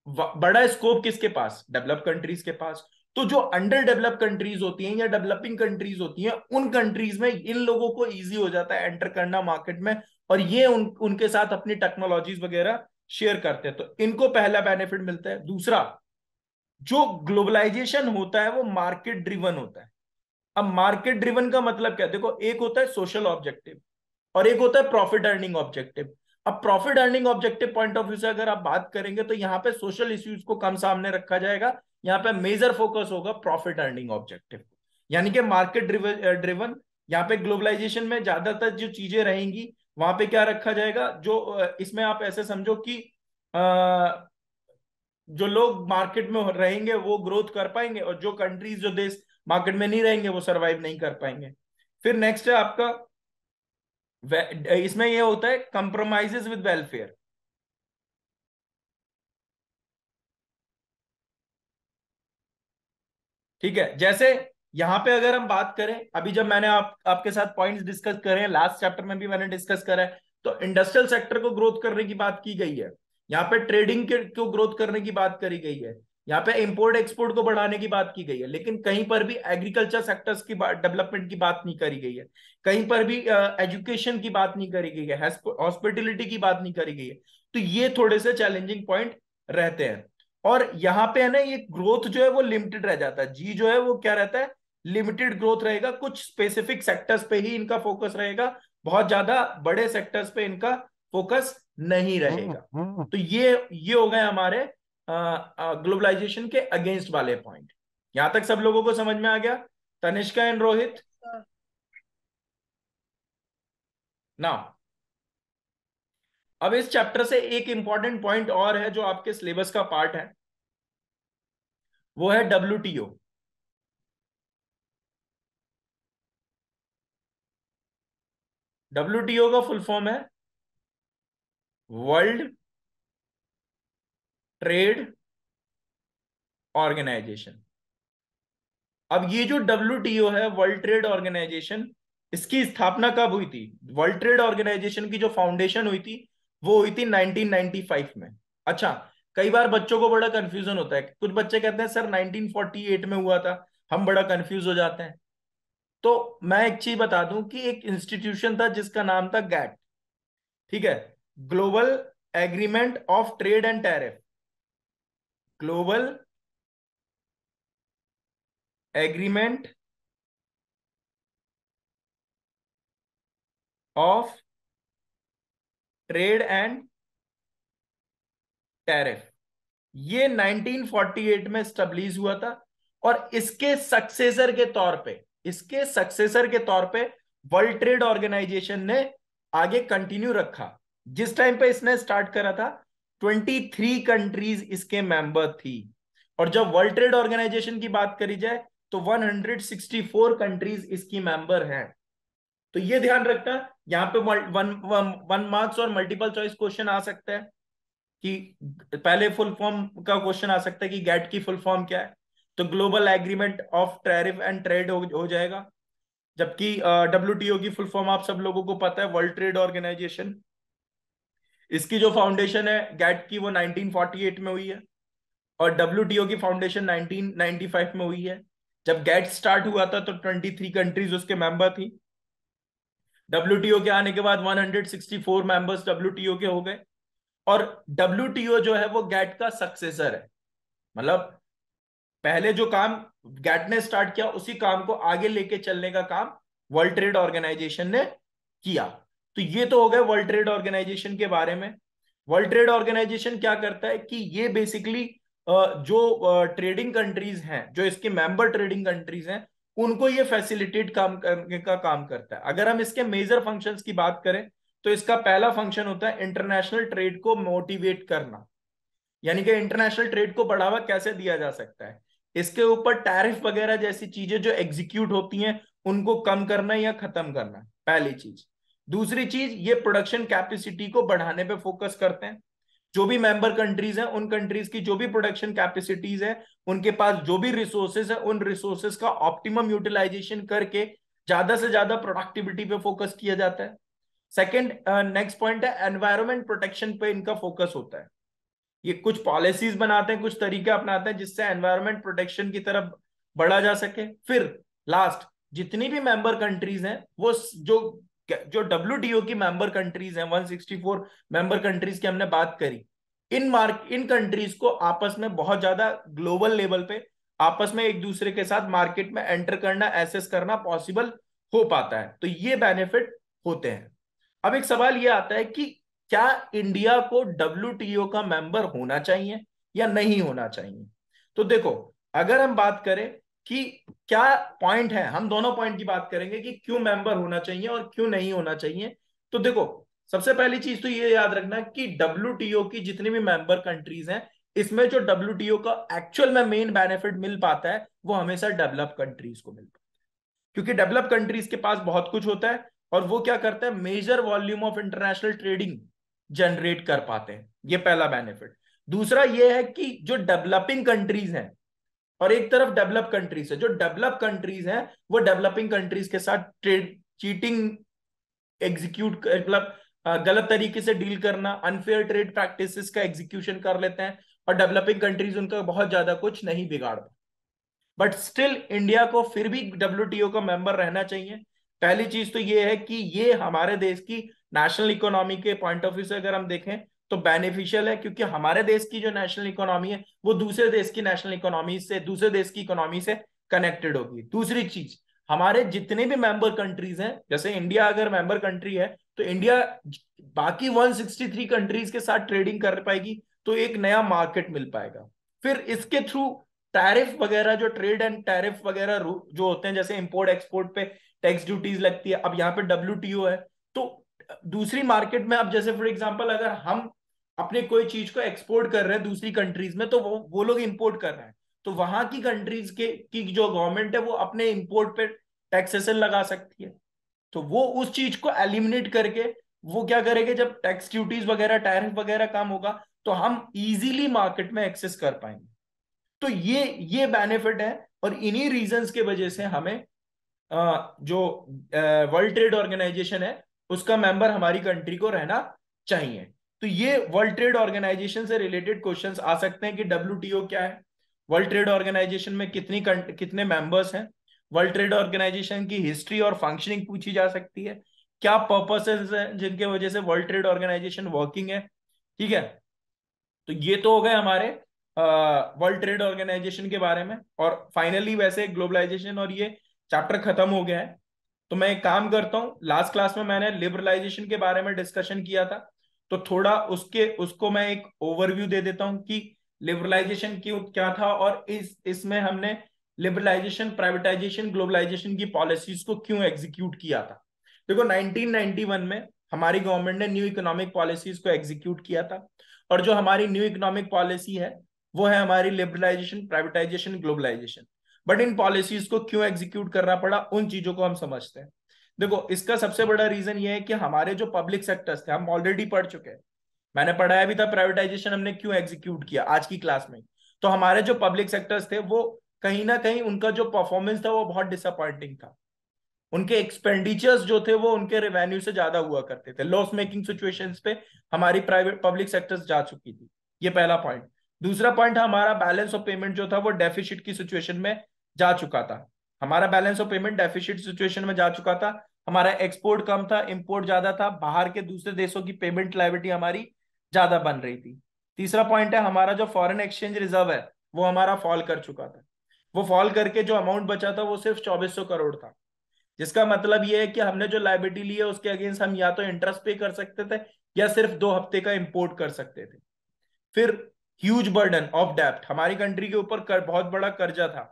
बड़ा स्कोप किसके पास? डेवलप कंट्रीज के पास। तो जो अंडर डेवलप कंट्रीज होती हैं या डेवलपिंग कंट्रीज होती हैं, उन कंट्रीज में इन लोगों को इजी हो जाता है एंटर करना मार्केट में, और ये उनके साथ अपनी टेक्नोलॉजीज वगैरह शेयर करते हैं। तो इनको पहला बेनिफिट मिलता है। दूसरा, जो ग्लोबलाइजेशन होता है वो मार्केट ड्रिवन होता है। अब मार्केट ड्रिवन का मतलब क्या है? देखो, एक होता है सोशल ऑब्जेक्टिव और एक होता है प्रॉफिट अर्निंग ऑब्जेक्टिव। अब profit earning objective point of view से अगर आप बात करेंगे तो यहाँ पे सोशल इश्यूज को कम सामने रखा जाएगा। यहाँ पे मेजर फोकस होगा प्रॉफिट अर्निंग ऑब्जेक्टिव, यानी कि मार्केट ड्रिवन। यहाँ पे ग्लोबलाइजेशन में ज्यादातर जो चीजें रहेंगी वहां पे क्या रखा जाएगा, जो इसमें आप ऐसे समझो कि जो लोग मार्केट में रहेंगे वो ग्रोथ कर पाएंगे, और जो कंट्रीज, जो देश मार्केट में नहीं रहेंगे वो सरवाइव नहीं कर पाएंगे। फिर नेक्स्ट है आपका, इसमें ये होता है कंप्रोमाइजेस विद वेलफेयर। ठीक है, जैसे यहां पे अगर हम बात करें, अभी जब मैंने आपके साथ पॉइंट्स डिस्कस करे हैं, लास्ट चैप्टर में भी मैंने डिस्कस करा है, तो इंडस्ट्रियल सेक्टर को ग्रोथ करने की बात की गई है। यहाँ पे ट्रेडिंग के को ग्रोथ करने की बात करी गई है। यहाँ पे इंपोर्ट एक्सपोर्ट को बढ़ाने की बात की गई है। लेकिन कहीं पर भी एग्रीकल्चर सेक्टर्स की डेवलपमेंट की बात नहीं करी गई है। कहीं पर भी एजुकेशन की बात नहीं करी गई है, हॉस्पिटलिटी की बात नहीं करी गई है। तो ये थोड़े से चैलेंजिंग पॉइंट रहते हैं। और यहाँ पे है ना, ये ग्रोथ जो है वो लिमिटेड रह जाता है। जी जो है वो क्या रहता है? लिमिटेड ग्रोथ रहेगा। कुछ स्पेसिफिक सेक्टर्स पे ही इनका फोकस रहेगा, बहुत ज्यादा बड़े सेक्टर्स पे इनका फोकस नहीं रहेगा। तो ये हो गए हमारे ग्लोबलाइजेशन के अगेंस्ट वाले पॉइंट। यहां तक सब लोगों को समझ में आ गया? तनिष्का एंड रोहित, ना? अब इस चैप्टर से एक इंपॉर्टेंट पॉइंट और है जो आपके सिलेबस का पार्ट है, वो है WTO। WTO का फुल फॉर्म है वर्ल्ड ट्रेड ऑर्गेनाइजेशन। अब ये जो WTO है, वर्ल्ड ट्रेड ऑर्गेनाइजेशन, इसकी स्थापना कब हुई थी? वर्ल्ड ट्रेड ऑर्गेनाइजेशन की जो फाउंडेशन हुई थी वो हुई थी 1995 में। अच्छा, कई बार बच्चों को बड़ा कंफ्यूजन होता है। कुछ बच्चे कहते हैं सर 1948 में हुआ था, हम बड़ा कंफ्यूज हो जाते हैं। तो मैं एक चीज बता दूं कि एक इंस्टीट्यूशन था जिसका नाम था गैट। ठीक है, global agreement of trade and tariff. Global agreement of trade and tariff, ये 1948 में स्टैब्लिश हुआ था। और इसके सक्सेसर के तौर पे वर्ल्ड ट्रेड ऑर्गेनाइजेशन ने आगे कंटिन्यू रखा। जिस टाइम पे इसने स्टार्ट करा था, 23 कंट्रीज इसके मेंबर थी। और जब वर्ल्ड ट्रेड ऑर्गेनाइजेशन की बात करी जाए तो 164 कंट्रीज इसकी मेंबर हैं। तो ये ध्यान रखना, यहाँ पे वन मार्क्स और मल्टीपल चॉइस क्वेश्चन आ सकता है कि पहले फुल फॉर्म का क्वेश्चन आ सकता है कि गैट की फुल फॉर्म क्या है। तो global agreement of tariff and trade हो जाएगा। जबकि WTO की फुल फॉर्म आप सब लोगों को पता है, वर्ल्ड ट्रेड ऑर्गेनाइजेशन। इसकी जो फाउंडेशन है गैट की, वो 1948 में हुई है, और WTO की फाउंडेशन 1995 में हुई है। जब गैट स्टार्ट हुआ था तो 23 कंट्रीज उसके मेंबर थी। WTO के आने के बाद 164 मेंबर्स WTO के हो गए। और WTO जो है वो गैट का सक्सेसर है, मतलब पहले जो काम गैट ने स्टार्ट किया उसी काम को आगे लेके चलने का काम वर्ल्ड ट्रेड ऑर्गेनाइजेशन ने किया। तो ये तो हो गया वर्ल्ड ट्रेड ऑर्गेनाइजेशन के बारे में। वर्ल्ड ट्रेड ऑर्गेनाइजेशन क्या करता है कि ये बेसिकली जो ट्रेडिंग कंट्रीज हैं, जो इसके मेंबर ट्रेडिंग कंट्रीज हैं, उनको ये फैसिलिटेट काम करने का काम करता है। अगर हम इसके मेजर फंक्शंस की बात करें तो इसका पहला फंक्शन होता है इंटरनेशनल ट्रेड को मोटिवेट करना, यानी कि इंटरनेशनल ट्रेड को बढ़ावा कैसे दिया जा सकता है। इसके ऊपर टैरिफ वगैरह जैसी चीजें जो एग्जीक्यूट होती हैं उनको कम करना या खत्म करना, पहली चीज। दूसरी चीज, ये प्रोडक्शन कैपेसिटी को बढ़ाने पे फोकस करते हैं। जो भी मेंबर कंट्रीज हैं, उन कंट्रीज की जो भी प्रोडक्शन कैपेसिटीज है, उनके पास जो भी रिसोर्सेज है, उन रिसोर्सेज का ऑप्टिमम यूटिलाइजेशन करके ज्यादा से ज्यादा प्रोडक्टिविटी पे फोकस किया जाता है। सेकेंड, नेक्स्ट पॉइंट है एनवायरमेंट प्रोटेक्शन पे इनका फोकस होता है। ये कुछ पॉलिसीज बनाते हैं, कुछ तरीके अपनाते हैं जिससे एनवायरमेंट प्रोटेक्शन की तरफ बढ़ा जा सके। फिर लास्ट, जितनी भी मेंबर कंट्रीज हैं वो जो जो WTO की मेंबर कंट्रीज हैं, 164 मेंबर कंट्रीज की हमने बात करी, इन कंट्रीज को आपस में बहुत ज्यादा ग्लोबल लेवल पे आपस में एक दूसरे के साथ मार्केट में एंटर करना, एसेस करना पॉसिबल हो पाता है। तो ये बेनिफिट होते हैं। अब एक सवाल ये आता है कि क्या इंडिया को WTO का मेंबर होना चाहिए या नहीं होना चाहिए। तो देखो, अगर हम बात करें कि क्या पॉइंट है, हम दोनों पॉइंट की बात करेंगे कि क्यों मेंबर होना चाहिए और क्यों नहीं होना चाहिए। तो देखो, सबसे पहली चीज तो ये याद रखना कि WTO की जितनी भी मेंबर कंट्रीज हैं, इसमें जो WTO का एक्चुअल में मेन बेनिफिट मिल पाता है वो हमेशा डेवलप कंट्रीज को मिलता है, क्योंकि डेवलप कंट्रीज के पास बहुत कुछ होता है और वो क्या करता है, major volume of international trading generate कर पाते हैं। ये पहला बेनिफिट। दूसरा ये है कि जो डेवलपिंग कंट्रीज हैं और एक तरफ डेवलप कंट्रीज है, जो डेवलप कंट्रीज हैं वो डेवलपिंग कंट्रीज के साथ ट्रेड चीटिंग एग्जीक्यूट, मतलब गलत तरीके से डील करना, अनफेयर ट्रेड प्रैक्टिसेस का एग्जीक्यूशन कर लेते हैं और डेवलपिंग कंट्रीज उनका बहुत ज्यादा कुछ नहीं बिगाड़ता। बट स्टिल इंडिया को फिर भी WTO का मेंबर रहना चाहिए। पहली चीज तो ये है कि ये हमारे देश की नेशनल इकोनॉमी के पॉइंट ऑफ व्यू से अगर हम देखें तो बेनिफिशियल है, क्योंकि हमारे देश की जो नेशनल इकोनॉमी है वो दूसरे देश की नेशनल इकोनॉमी से, दूसरे देश की इकोनॉमी से कनेक्टेड होगी। दूसरी चीज, हमारे जितने भी मेंबर कंट्रीज हैं, जैसे इंडिया अगर मेंबर कंट्री है तो इंडिया बाकी 163 कंट्रीज के साथ ट्रेडिंग कर पाएगी, तो एक नया मार्केट मिल पाएगा। फिर इसके थ्रू टैरिफ वगैरह, जो ट्रेड एंड टैरिफ वगैरह जो होते हैं, जैसे इंपोर्ट एक्सपोर्ट पे टैक्स ड्यूटीज लगती है, अब यहाँ पे WTO है तो दूसरी मार्केट में, अब जैसे फॉर एग्जांपल अगर हम अपने कोई चीज को एक्सपोर्ट कर रहे हैं दूसरी कंट्रीज में, तो वो लोग इंपोर्ट कर रहे हैं, तो वहां की कंट्रीज के की जो गवर्नमेंट है वो अपने इंपोर्ट पे टैक्सेशन लगा सकती है। तो वो उस चीज को एलिमिनेट करके वो क्या करेंगे, जब टैक्स ड्यूटीज वगैरह टैरिफ वगैरह कम होगा तो हम इजीली मार्केट में एक्सेस कर पाएंगे। तो ये बेनिफिट है और इन्हीं रीजंस के वजह से हमें जो वर्ल्ड ट्रेड ऑर्गेनाइजेशन है उसका मेंबर हमारी कंट्री को रहना चाहिए। तो ये वर्ल्ड ट्रेड ऑर्गेनाइजेशन से रिलेटेड क्वेश्चंस आ सकते हैं कि WTO क्या है, वर्ल्ड ट्रेड ऑर्गेनाइजेशन में कितने मेंबर्स हैं, वर्ल्ड ट्रेड ऑर्गेनाइजेशन की हिस्ट्री और फंक्शनिंग पूछी जा सकती है, क्या पर्पसेस हैं जिनके वजह से वर्ल्ड ट्रेड ऑर्गेनाइजेशन वर्किंग है। ठीक है, तो ये तो हो गए हमारे वर्ल्ड ट्रेड ऑर्गेनाइजेशन के बारे में। और फाइनली वैसे ग्लोबलाइजेशन और ये चैप्टर खत्म हो गया है, तो मैं एक काम करता हूँ, लास्ट क्लास में मैंने लिबरलाइजेशन के बारे में डिस्कशन किया था, तो थोड़ा उसको मैं एक ओवरव्यू दे देता हूँ कि लिबरलाइजेशन क्यों क्या था और इसमें हमने लिबरलाइजेशन, प्राइवेटाइजेशन, ग्लोबलाइजेशन की पॉलिसीज को क्यों एग्जीक्यूट किया था। देखो, 1991 में हमारी गवर्नमेंट ने न्यू इकोनॉमिक पॉलिसीज को एग्जीक्यूट किया था, और जो हमारी न्यू इकोनॉमिक पॉलिसी है वो है हमारी लिबरलाइजेशन, प्राइवेटाइजेशन, ग्लोबलाइजेशन। बट इन पॉलिसीज को क्यों एग्जीक्यूट करना पड़ा, उन चीजों को हम समझते हैं। देखो, इसका सबसे बड़ा रीजन ये है कि हमारे जो पब्लिक सेक्टर्स थे, हम ऑलरेडी पढ़ चुके हैं, मैंने पढ़ाया भी था प्राइवेटाइजेशन हमने क्यों एग्जीक्यूट किया आज की क्लास में। तो हमारे जो पब्लिक सेक्टर्स थे वो कहीं ना कहीं उनका जो परफॉर्मेंस था वो बहुत डिसअपॉइंटिंग था। उनके एक्सपेंडिचर्स जो थे वो उनके रेवेन्यू से ज्यादा हुआ करते थे, लॉस मेकिंग सिचुएशंस पे हमारी प्राइवेट पब्लिक सेक्टर्स जा चुकी थी। ये पहला पॉइंट। दूसरा पॉइंट, हमारा बैलेंस ऑफ पेमेंट जो था वो डेफिसिट की सिचुएशन में जा चुका था, हमारा balance of payment deficit situation में जा चुका था। हमारा एक्सपोर्ट कम था, इंपोर्ट ज्यादा था, बाहर के दूसरे देशों की पेमेंट लायबिलिटी हमारी ज्यादा बन रही थी। तीसरा पॉइंट है हमारा जो फॉरेन एक्सचेंज रिजर्व है वो हमारा फॉल कर चुका था। वो फॉल करके जो अमाउंट बचा था वो सिर्फ 2400 करोड़ था, जिसका मतलब ये है कि हमने जो लायबिलिटी ली है उसके अगेंस्ट हम या तो इंटरेस्ट पे कर सकते थे या सिर्फ 2 हफ्ते का इंपोर्ट कर सकते थे। फिर ह्यूज बर्डन ऑफ डेप्ट, हमारी कंट्री के ऊपर बहुत बड़ा कर्जा था।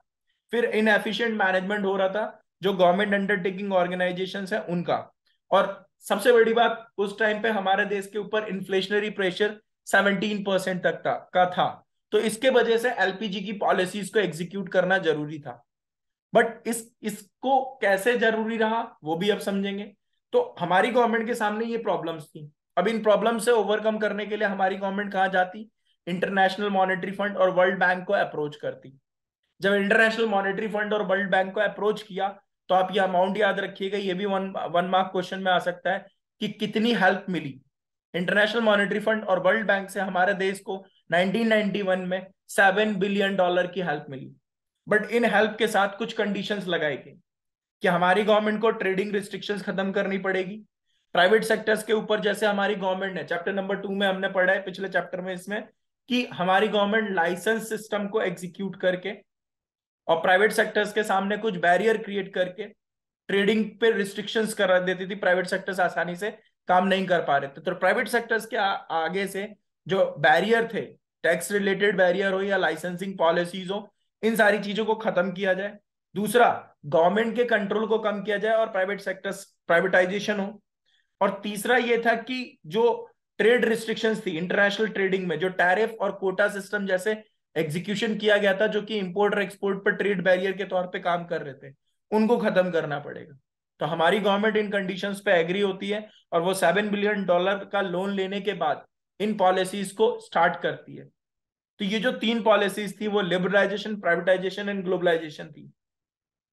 फिर इनएफिशिएंट मैनेजमेंट हो रहा था जो गवर्नमेंट अंडरटेकिंग ऑर्गेनाइजेशन है उनका। और सबसे बड़ी बात, उस टाइम पे हमारे देश के ऊपर इन्फ्लेशनरी प्रेशर 17% तक था। तो इसके वजह से एलपीजी की पॉलिसीज को एग्जीक्यूट करना जरूरी था। बट इसको कैसे जरूरी रहा वो भी अब समझेंगे। तो हमारी गवर्नमेंट के सामने ये प्रॉब्लम्स थी। अब इन प्रॉब्लम से ओवरकम करने के लिए हमारी गवर्नमेंट कहाँ जाती? इंटरनेशनल मॉनेटरी फंड और वर्ल्ड बैंक को अप्रोच करती। जब इंटरनेशनल मॉनेटरी फंड और वर्ल्ड बैंक को अप्रोच किया तो आप ये अमाउंट याद रखिएगा, ये भी वन मार्क क्वेश्चन में आ सकता है कि कितनी हेल्प मिली इंटरनेशनल मॉनेटरी फंड और वर्ल्ड बैंक से हमारे देश को 1991 में $7 बिलियन की हेल्प मिली। बट इन हेल्प के साथ कुछ कंडीशंस लगाए गए कि हमारी गवर्नमेंट को ट्रेडिंग रिस्ट्रिक्शंस खत्म करनी पड़ेगी प्राइवेट सेक्टर्स के ऊपर। जैसे हमारी गवर्नमेंट ने चैप्टर नंबर 2 में हमने पढ़ा है पिछले चैप्टर में इसमें कि हमारी गवर्नमेंट लाइसेंस सिस्टम को एग्जीक्यूट करके और प्राइवेट सेक्टर्स के सामने कुछ बैरियर क्रिएट करके ट्रेडिंग पे रिस्ट्रिक्शंस कर देती थी। प्राइवेट सेक्टर्स आसानी से काम नहीं कर पा रहे थे, तो प्राइवेट सेक्टर्स के आगे से जो बैरियर थे, टैक्स रिलेटेड बैरियर हो या लाइसेंसिंग पॉलिसीज हो, इन सारी चीजों को खत्म किया जाए। दूसरा, गवर्नमेंट के कंट्रोल को कम किया जाए और प्राइवेट सेक्टर्स प्राइवेटाइजेशन हो। और तीसरा ये था कि जो ट्रेड रिस्ट्रिक्शंस थी इंटरनेशनल ट्रेडिंग में, जो टैरिफ और कोटा सिस्टम जैसे एग्जीक्यूशन किया गया था जो कि इंपोर्ट और एक्सपोर्ट पर ट्रेड बैरियर के तौर पे काम कर रहे थे, उनको खत्म करना पड़ेगा। तो हमारी गवर्नमेंट इन कंडीशंस पे एग्री होती है और वो $7 बिलियन का लोन लेने के बाद इन पॉलिसीज को स्टार्ट करती है। तो ये जो 3 पॉलिसीज थी वो लिबरलाइजेशन, प्राइवेटाइजेशन एंड ग्लोबलाइजेशन थी,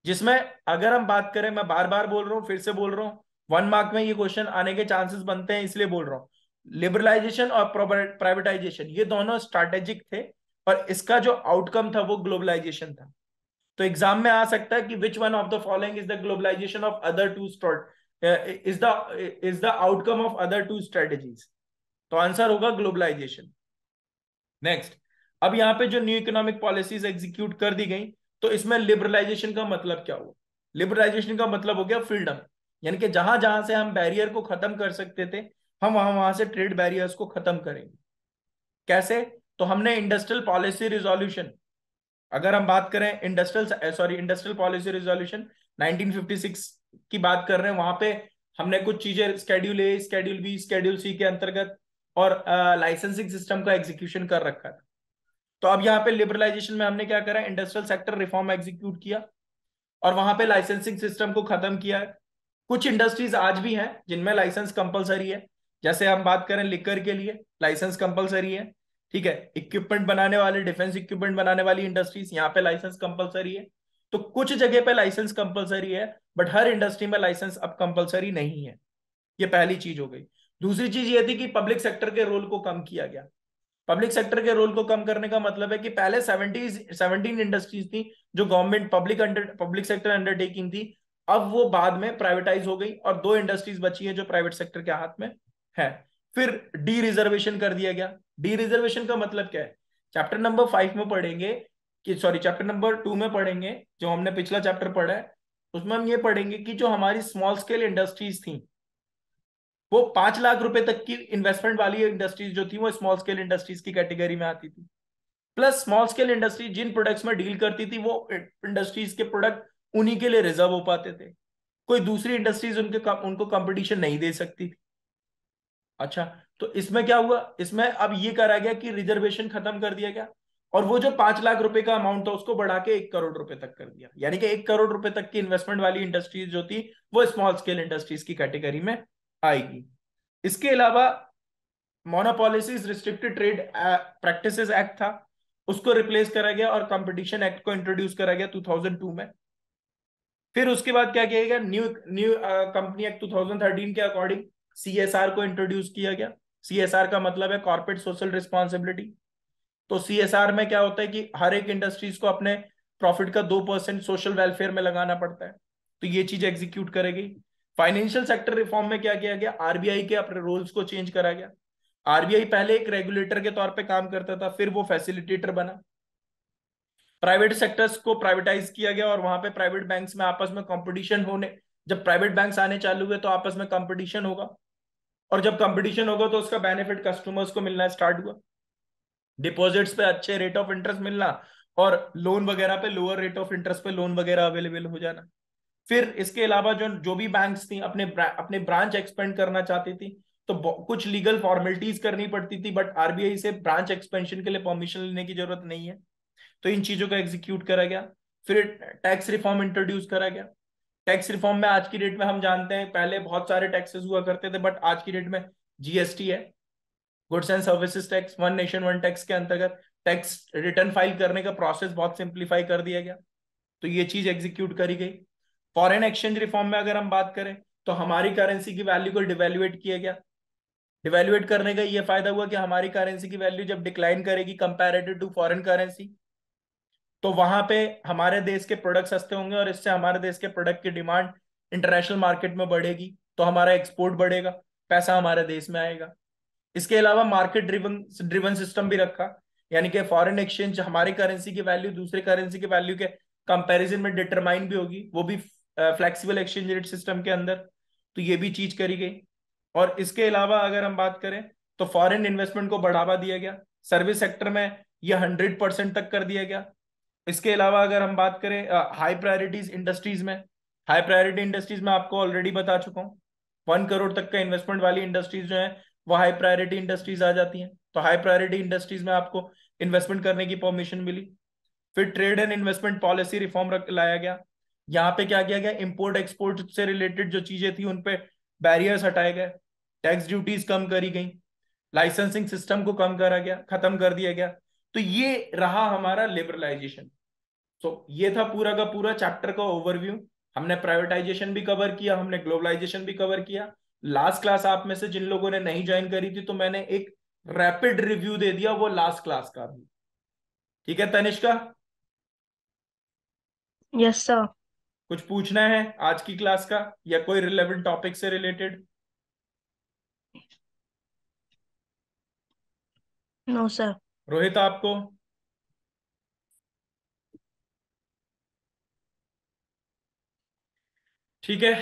जिसमें अगर हम बात करें, मैं बार बार बोल रहा हूं, फिर से बोल रहा हूं, 1 मार्क में ये क्वेश्चन आने के चांसेस बनते हैं इसलिए बोल रहा हूं। लिबरलाइजेशन और प्राइवेटाइजेशन ये दोनों स्ट्रैटेजिक थे और इसका जो आउटकम था वो ग्लोबलाइजेशन था। तो एग्जाम में आ सकता है कि which one of the following is the globalization of other two is the outcome of other two strategies. तो आंसर होगा ग्लोबलाइजेशन। नेक्स्ट, अब यहाँ पे जो न्यू इकोनॉमिक पॉलिसीज एग्जीक्यूट कर दी गई, तो इसमें लिबरलाइजेशन का मतलब क्या हुआ? लिबरलाइजेशन का मतलब हो गया फ्रीडम, यानी कि जहां जहां से हम बैरियर को खत्म कर सकते थे हम वहां वहां से ट्रेड बैरियर्स को खत्म करेंगे। कैसे? तो हमने इंडस्ट्रियल पॉलिसी रिजोल्यूशन, अगर हम बात करें इंडस्ट्रियल पॉलिसी रिजोल्यूशन 1956 की बात कर रहे हैं, वहां पे हमने कुछ चीजें schedule A, schedule B, schedule सी के अंतर्गत और लाइसेंसिंग सिस्टम का एग्जीक्यूशन कर रखा था। तो अब यहाँ पे लिबरलाइजेशन में हमने क्या करा? इंडस्ट्रियल सेक्टर रिफॉर्म एग्जीक्यूट किया और वहां पे लाइसेंसिंग सिस्टम को खत्म किया है। कुछ इंडस्ट्रीज आज भी हैं जिनमें लाइसेंस कंपलसरी है, जैसे हम बात करें लिकर के लिए लाइसेंस कंपलसरी है, ठीक है। इक्विपमेंट बनाने वाले, डिफेंस इक्विपमेंट बनाने वाली इंडस्ट्रीज, यहाँ पे लाइसेंस कंपलसरी है। तो कुछ जगह पे लाइसेंस कंपलसरी है बट हर इंडस्ट्री में लाइसेंस अब कंपलसरी नहीं है। ये पहली चीज हो गई। दूसरी चीज ये थी कि पब्लिक सेक्टर के रोल को कम किया गया। पब्लिक सेक्टर के रोल को कम करने का मतलब है कि पहले 17 इंडस्ट्रीज थी जो गवर्नमेंट पब्लिक सेक्टर अंडरटेकिंग थी, अब वो बाद में प्राइवेटाइज हो गई और 2 इंडस्ट्रीज बची है जो प्राइवेट सेक्टर के हाथ में है। फिर डी रिजर्वेशन कर दिया गया। डी रिजर्वेशन का मतलब क्या है? चैप्टर नंबर 5 में पढ़ेंगे कि चैप्टर नंबर 2 में पढ़ेंगे, जो हमने पिछला चैप्टर पढ़ा है उसमें हम ये पढ़ेंगे कि जो हमारी स्मॉल स्केल इंडस्ट्रीज थी वो 5 लाख रुपए तक की इन्वेस्टमेंट वाली इंडस्ट्रीज जो थी वो स्मॉल स्केल इंडस्ट्रीज की कैटेगरी में आती थी। प्लस स्मॉल स्केल इंडस्ट्री जिन प्रोडक्ट्स में डील करती थी वो इंडस्ट्रीज के प्रोडक्ट उन्हीं के लिए रिजर्व हो पाते थे, कोई दूसरी इंडस्ट्रीज उनको कंपटीशन नहीं दे सकती थी। अच्छा, तो इसमें क्या हुआ? इसमें अब ये करा गया कि रिजर्वेशन खत्म कर दिया गया और वो जो 5 लाख रुपए का अमाउंट था उसको बढ़ा के 1 करोड़ रुपए तक कर दिया, यानी कि 1 करोड़ रुपए तक की इन्वेस्टमेंट वाली इंडस्ट्रीज जो थी वो स्मॉल स्केल इंडस्ट्रीज की कैटेगरी में आएगी। इसके अलावा मोनोपॉलिसीज रिस्ट्रिक्टेड ट्रेड प्रैक्टिसेस एक्ट था, उसको रिप्लेस करा गया और कंपटीशन एक्ट को इंट्रोड्यूस करा गया 2002 में। फिर उसके बाद क्या किया गया? न्यू कंपनी एक्ट 2013 के अकॉर्डिंग सीएसआर को इंट्रोड्यूस किया गया। सीएसआर का मतलब है कॉर्पोरेट सोशल रिस्पॉन्सिबिलिटी। तो सीएसआर में क्या होता है कि हर एक इंडस्ट्रीज को अपने प्रॉफिट का 2% सोशल वेलफेयर में लगाना पड़ता है, तो ये चीज एग्जीक्यूट करेगी। फाइनेंशियल सेक्टर रिफॉर्म में क्या किया गया, आरबीआई के अपने रोल्स को चेंज करा गया। आरबीआई पहले एक रेगुलेटर के तौर पे काम करता था, फिर वो फैसिलिटेटर बना। प्राइवेट सेक्टर्स को प्राइवेटाइज किया गया और वहां पे प्राइवेट बैंक्स में आपस में कंपटीशन होने, जब प्राइवेट बैंक्स आने चालू हुए तो आपस में कंपटीशन होगा, और जब कंपटीशन होगा तो उसका बेनिफिट कस्टमर्स को मिलना स्टार्ट हुआ। डिपॉजिट्स पे अच्छे रेट ऑफ इंटरेस्ट मिलना और लोन वगैरह पे लोअर रेट ऑफ इंटरेस्ट पे लोन वगैरह अवेलेबल हो जाना। फिर इसके अलावा जो जो भी बैंक्स थी अपने ब्रांच एक्सपेंड करना चाहती थी, तो कुछ लीगल फॉर्मेलिटीज करनी पड़ती थी, बट आरबीआई से ब्रांच एक्सपेंशन के लिए परमिशन लेने की जरूरत नहीं है। तो इन चीजों का एग्जीक्यूट करा गया। फिर टैक्स रिफॉर्म इंट्रोड्यूस करा गया। टैक्स रिफॉर्म में आज की डेट में हम जानते हैं पहले बहुत सारे टैक्सेस हुआ करते थे, बट आज की डेट में जीएसटी है, goods and services tax, one nation one tax के अंतर्गत टैक्स रिटर्न फाइल करने का प्रोसेस बहुत सिंप्लीफाई कर दिया गया। तो ये चीज एग्जीक्यूट करी गई। फॉरेन एक्सचेंज रिफॉर्म में अगर हम बात करें तो हमारी करेंसी की वैल्यू को डिवेल्युएट किया गया। डिवेल्युएट करने का ये फायदा हुआ कि हमारी करेंसी की वैल्यू जब डिक्लाइन करेगी कंपैरेटिव टू फॉरेन करेंसी, तो वहां पे हमारे देश के प्रोडक्ट सस्ते होंगे और इससे हमारे देश के प्रोडक्ट की डिमांड इंटरनेशनल मार्केट में बढ़ेगी, तो हमारा एक्सपोर्ट बढ़ेगा, पैसा हमारे देश में आएगा। इसके अलावा मार्केट ड्रिवन ड्रिवन सिस्टम भी रखा, यानी कि फॉरेन एक्सचेंज हमारी करेंसी की वैल्यू दूसरे करेंसी की वैल्यू के कंपैरिजन में डिटरमाइन भी होगी, वो भी फ्लेक्सिबल एक्सचेंज रेट सिस्टम के अंदर। तो ये भी चीज करी गई। और इसके अलावा अगर हम बात करें तो फॉरेन इन्वेस्टमेंट को बढ़ावा दिया गया। सर्विस सेक्टर में ये 100% तक कर दिया गया। इसके अलावा अगर हम बात करें हाई प्रायोरिटीज इंडस्ट्रीज में, हाई प्रायोरिटी इंडस्ट्रीज में आपको ऑलरेडी बता चुका हूँ, 1 करोड़ तक का इन्वेस्टमेंट वाली इंडस्ट्रीज जो है वो हाई प्रायोरिटी इंडस्ट्रीज आ जाती हैं। तो हाई प्रायोरिटी इंडस्ट्रीज में आपको इन्वेस्टमेंट करने की परमिशन मिली। फिर trade and investment policy reform लाया गया। यहाँ पे क्या किया गया, इंपोर्ट एक्सपोर्ट से रिलेटेड जो चीजें थी उन पे बैरियर्स हटाए गए, टैक्स ड्यूटीज कम करी गई, लाइसेंसिंग सिस्टम को कम करा गया, खत्म कर दिया गया। तो ये रहा हमारा लिबरलाइजेशन। तो ये था पूरा का पूरा चैप्टर का ओवरव्यू। हमने प्राइवेटाइजेशन भी कवर किया, हमने ग्लोबलाइजेशन भी कवर किया। लास्ट क्लास आप में से जिन लोगों ने नहीं ज्वाइन करी थी, तो मैंने एक रैपिड रिव्यू दे दिया वो लास्ट क्लास का भी। ठीक है तनिष्का, यस सर। कुछ पूछना है आज की क्लास का या कोई रिलेवेंट टॉपिक से रिलेटेड? No sir. रोहित आपको? ठीक है,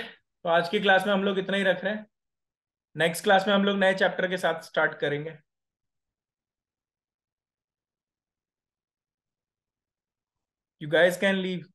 तो आज की क्लास में हम लोग इतना ही रख रहे हैं। नेक्स्ट क्लास में हम लोग नए चैप्टर के साथ स्टार्ट करेंगे। You guys can leave.